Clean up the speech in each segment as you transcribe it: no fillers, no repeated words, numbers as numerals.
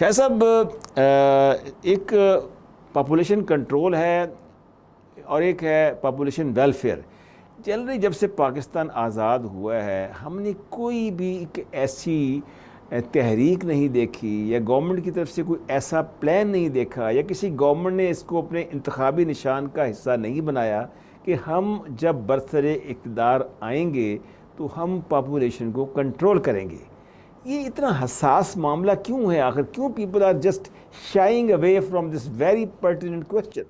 شاہ صاحب، ایک population control ہے اور ایک ہے پاپولیشن ویلفیئر۔ جنرلی جب سے پاکستان آزاد ہوا ہے ہم نے کوئی بھی ایک ایسی تحریک نہیں دیکھی یا گورنمنٹ کی طرف سے کوئی ایسا پلان نہیں دیکھا یا کسی گورنمنٹ نے اس کو اپنے انتخابی نشان کا حصہ نہیں بنایا کہ ہم جب برسر اقتدار آئیں گے تو ہم پاپولیشن کو کنٹرول کریں گے۔ یہ اتنا حساس معاملہ کیوں ہے آخر؟ کیوں people are just shying away from this very pertinent question?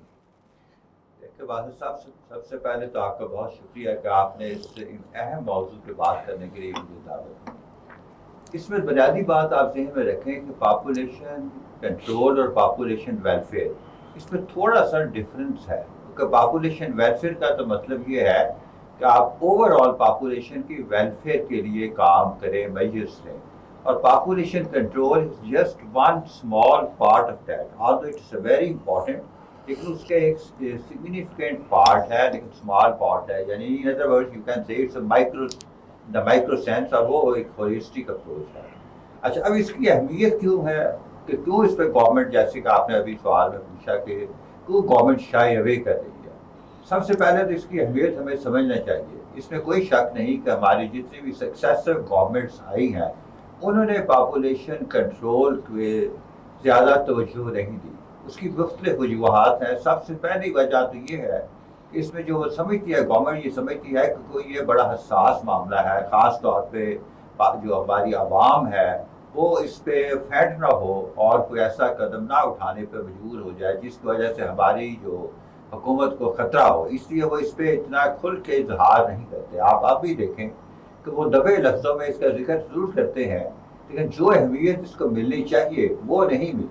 دیکھیں واحد صاحب، سب سے پہلے تو آپ کا بہت شکریہ کہ آپ نے اس اہم موضوع پہ بات کرنے کے لیے مجھے دعوت دی۔ اس میں بنیادی بات آپ ذہن میں رکھیں کہ پاپولیشن کنٹرول اور پاپولیشن ویلفیئر، اس میں تھوڑا سا ڈفرینس ہے، کیونکہ پاپولیشن ویلفیئر کا تو مطلب یہ ہے کہ آپ اوور آل پاپولیشن کی ویلفیئر کے لیے کام کریں، میجرس لیں، اور population control is just one small part of that, although it's a very important, لیکن اس کا ایک سگنیفیکینٹ پارٹ ہے، لیکن اسمال پارٹ ہے، یعنی in other words you can say it's a micro sense, اور وہ ایک ہولسٹک اپروچ ہے۔ اچھا، اب اس کی اہمیت کیوں ہے کہ کیوں اس پہ گورنمنٹ، جیسے کہ آپ نے ابھی سوال میں پوچھا کہ کیوں گورنمنٹ شائی اوے کر رہی ہے؟ سب سے پہلے تو اس کی اہمیت ہمیں سمجھنا چاہیے۔ اس میں کوئی شک نہیں کہ ہماری جتنی بھی سکسیسو گورنمنٹس آئی ہیں انہوں نے پاپولیشن کنٹرول پہ زیادہ توجہ نہیں دی۔ اس کی مختلف وجوہات ہیں۔ سب سے پہلی وجہ تو یہ ہے کہ اس میں جو سمجھتی ہے گورنمنٹ، یہ سمجھتی ہے کہ کوئی یہ بڑا حساس معاملہ ہے، خاص طور پہ جو ہماری عوام ہے وہ اس پہ فیڈ نہ ہو اور کوئی ایسا قدم نہ اٹھانے پہ مجبور ہو جائے جس کی وجہ سے ہماری جو حکومت کو خطرہ ہو، اس لیے وہ اس پہ اتنا کھل کے اظہار نہیں کرتے۔ آپ بھی دیکھیں کہ وہ دبے لفظوں میں اس کا ذکر ضرور کرتے ہیں، لیکن جو اہمیت اس کو ملنی چاہیے وہ نہیں ملی۔